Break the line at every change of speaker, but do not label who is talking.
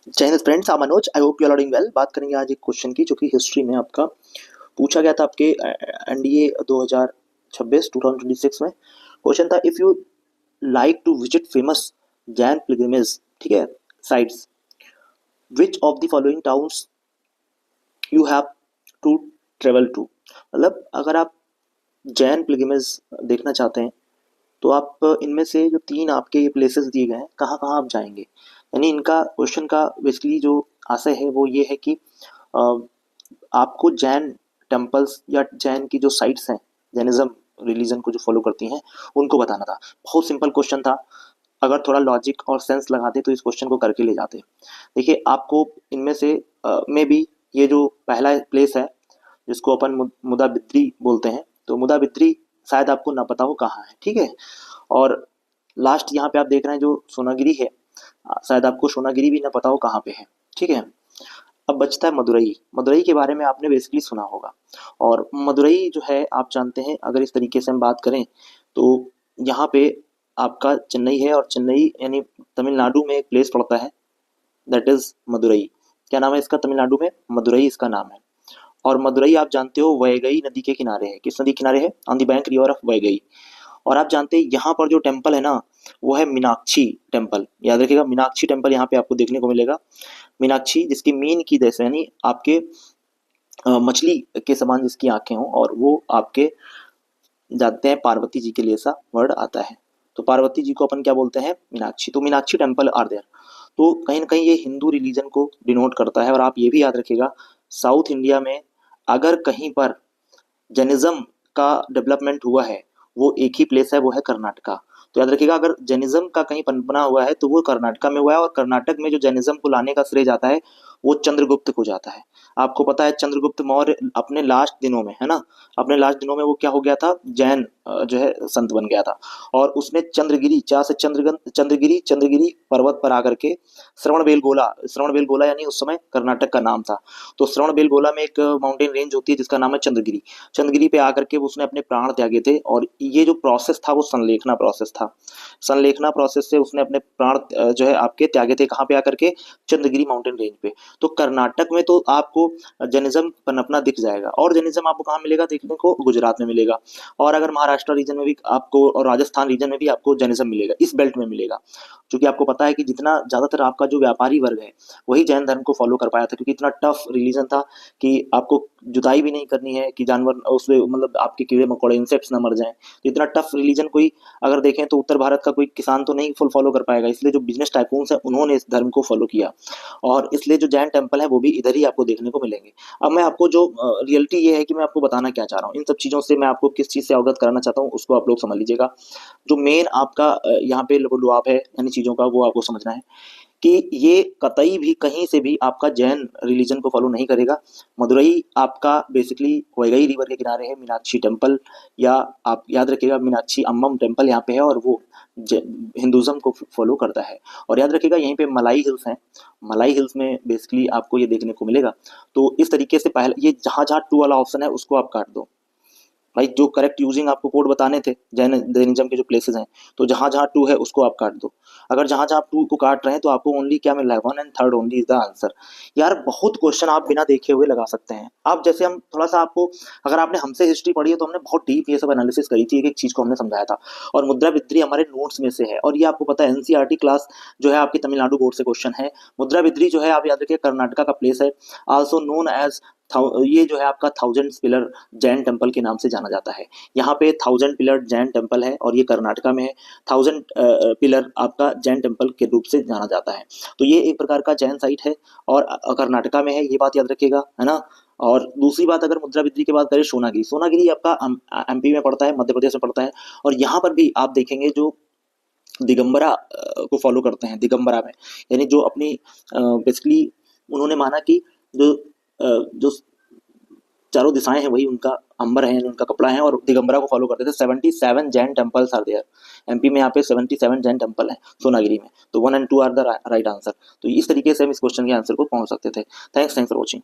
जय Hind friends, I Manoj. I hope you are doing well. बात करेंगे आज एक क्वेश्चन की जो कि हिस्ट्री में आपका पूछा गया था आपके एनडीए 2026 2026 में। क्वेश्चन था, if you like to visit famous Jain pilgrimage, ठीक है, sites, which of the following towns you have to travel to. मतलब अगर आप जैन पिलग्रिमेज देखना चाहते हैं तो आप इनमें से जो तीन आपके ये प्लेसेस दिए गए हैं, कहाँ कहाँ आप जाएंगे। यानी इनका क्वेश्चन का बेसिकली जो आशय है वो ये है कि अ, आपको जैन टेम्पल्स या जैन की जो साइट्स हैं, जैनिज्म रिलीजन को जो फॉलो करती हैं, उनको बताना था। बहुत सिंपल क्वेश्चन था। अगर थोड़ा लॉजिक और सेंस लगाते तो इस क्वेश्चन को करके ले जाते। देखिए, आपको इनमें से मे बी ये जो पहला प्लेस है जिसको अपन मुदा बिद्री बोलते हैं, तो मुदा बिद्री शायद आपको ना पता हो कहाँ है, ठीक है। और लास्ट यहाँ पे आप देख रहे हैं जो सोनागिरी है, शायद आपको सोनागिरी भी ना पता हो कहाँ पे है, ठीक है। अब बचता है मदुरई। मदुरई के बारे में आपने बेसिकली सुना होगा। और मदुरई जो है, आप जानते हैं, अगर इस तरीके से हम बात करें तो यहाँ पे आपका चेन्नई है, और चेन्नई यानी तमिलनाडु में एक प्लेस पड़ता है, दैट इज मदुरई। क्या नाम है इसका तमिलनाडु में? मदुरई इसका नाम है। और मदुरई आप जानते हो वैगई नदी के किनारे है। किस नदी के किनारे है? On the bank river of Vaigai. और आप जानते हैं यहाँ पर जो टेम्पल है ना, वो है मीनाक्षी टेम्पल। याद रखिएगा, मीनाक्षी टेम्पल यहाँ पे आपको देखने को मिलेगा। मीनाक्षी, जिसकी मीन की जैसे यानी आपके मछली के समान जिसकी आंखें हों, और वो आपके जानते हैं पार्वती जी के लिए ऐसा वर्ड आता है। तो पार्वती जी को अपन क्या बोलते हैं? मीनाक्षी। तो मीनाक्षी टेम्पल आर देयर। तो कहीं ना कहीं ये हिंदू रिलीजन को डिनोट करता है। और आप ये भी याद रखिएगा, साउथ इंडिया में अगर कहीं पर जैनिज्म का डेवलपमेंट हुआ है, वो एक ही प्लेस है, वो है कर्नाटका। तो याद रखिएगा, अगर जैनिज्म का कहीं पनपना हुआ है तो वो कर्नाटका में हुआ है। और कर्नाटक में जो जैनिज्म को लाने का श्रेय जाता है वो चंद्रगुप्त को जाता है। आपको पता है चंद्रगुप्त मौर्य अपने लास्ट दिनों में, है ना, अपने लास्ट दिनों में वो क्या हो गया था? जैन जो है संत बन गया था। और उसने चंद्रगिरी, जहाँ से चंद्रगिरी चंद्रगिरी पर्वत पर आकर के श्रवण बेलगोला यानी उस समय कर्नाटक का नाम था। तो श्रवण बेलगोला में एक माउंटेन रेंज होती है जिसका नाम है चंद्रगिरी। चंद्रगिरी पे आकर के उसने अपने प्राण त्यागे थे। और ये जो प्रोसेस था वो संलेखना प्रोसेस था। संलेखना प्रोसेस से उसने अपने प्राण जो है आपके त्यागे थे। कहाँ पे आकर के? चंद्रगिरी माउंटेन रेंज पे। तो कर्नाटक में तो आपको जैनिज्म पनपना दिख जाएगा। और जैनिज्म आपको कहाँ मिलेगा देखने को? गुजरात में मिलेगा। और अगर महाराष्ट्र रीजन में भी आपको, और राजस्थान रीजन में भी आपको जैनिज्म मिलेगा, इस बेल्ट में मिलेगा। क्योंकि आपको पता है कि जितना ज्यादातर आपका जो व्यापारी वर्ग है वही जैन धर्म को फॉलो कर पाया था, क्योंकि इतना टफ रिलीजन था कि आपको जुताई भी नहीं करनी है कि जानवर उसमें, मतलब आपके कीड़े मकोड़े इंसेक्ट्स ना मर जाएं। तो इतना टफ रिलीजन कोई अगर देखें तो उत्तर भारत का कोई किसान तो नहीं फुल फॉलो कर पाएगा। इसलिए जो बिजनेस टाइकून्स हैं उन्होंने इस धर्म को फॉलो किया। और इसलिए जो जैन टेम्पल है वो भी इधर ही आपको देखने को मिलेंगे। अब मैं आपको जो रियलिटी ये है कि मैं आपको बताना क्या चाह रहा हूँ, इन सब चीज़ों से मैं आपको किस चीज़ से अवगत कराना चाहता हूँ उसको आप लोग समझ लीजिएगा। जो मेन आपका यहाँ पे लुभाव है यानी चीज़ों का, वो आपको समझना है कि ये कतई भी कहीं से भी आपका जैन रिलीजन को फॉलो नहीं करेगा। मदुरई आपका बेसिकली वैगई रिवर के किनारे है, मीनाक्षी टेम्पल, या आप याद रखिएगा मीनाक्षी अम्मम टेम्पल यहाँ पे है, और वो हिंदुज्म को फॉलो करता है। और याद रखिएगा यहीं पे मलाई हिल्स हैं। मलाई हिल्स में बेसिकली आपको ये देखने को मिलेगा। तो इस तरीके से पहले ये जहाँ जहाँ टू वाला ऑप्शन है उसको आप काट दो भाई। जो करेक्ट यूजिंग आपको कोड बताने थे जैनिज्म के जो प्लेसेस हैं, तो जहां जहां टू है उसको आप काट दो। अगर जहां जहां टू को काट रहे हैं तो आपको ओनली क्या मिल रहा है? One and third only is the answer. यार बहुत क्वेश्चन आप बिना देखे हुए लगा सकते हैं। आप जैसे हम थोड़ा सा आपको, अगर आपने हमसे हिस्ट्री पढ़ी है तो हमने बहुत डीप ये सब एनालिसिस करी थी, एक एक चीज को हमने समझाया था। और मुद्रा बिद्री हमारे नोट्स में से है। और ये आपको पता है एनसीईआरटी क्लास जो है आपकी तमिलनाडु बोर्ड से क्वेश्चन है। मुद्रा बिद्री जो है आप याद रखिए कर्नाटका का प्लेस है। आल्सो नोन एज, ये जो है आपका थाउजेंड पिलर जैन टेम्पल के नाम से जाना जाता है। यहाँ पे 1000 पिलर जैन टेम्पल है, और ये कर्नाटका में है। 1000 पिलर आपका जैन टेम्पल के रूप से जाना जाता है। तो ये एक प्रकार का जैन साइट है, और कर्नाटका में है, ये बात याद रखिएगा, है ना। और दूसरी बात, अगर मुद्रा बिद्री की बात करें, सोनागिरी, सोनागिरी आपका एमपी में पड़ता है, मध्य प्रदेश में पड़ता है। और यहाँ पर भी आप देखेंगे जो दिगंबरा को फॉलो करते हैं, दिगंबरा में यानी जो अपनी बेसिकली उन्होंने माना कि जो चारों दिशाएं हैं वही उनका अंबर है, उनका कपड़ा है, और दिगंबरा को फॉलो करते थे। 77 Jain temples are there. MP में यहाँ पे 77 जैन टेम्पल है सोनागिरी में। तो 1 और 2 आर द राइट आंसर। तो इस तरीके से हम इस क्वेश्चन के आंसर को पहुंच सकते थे। Thanks for watching.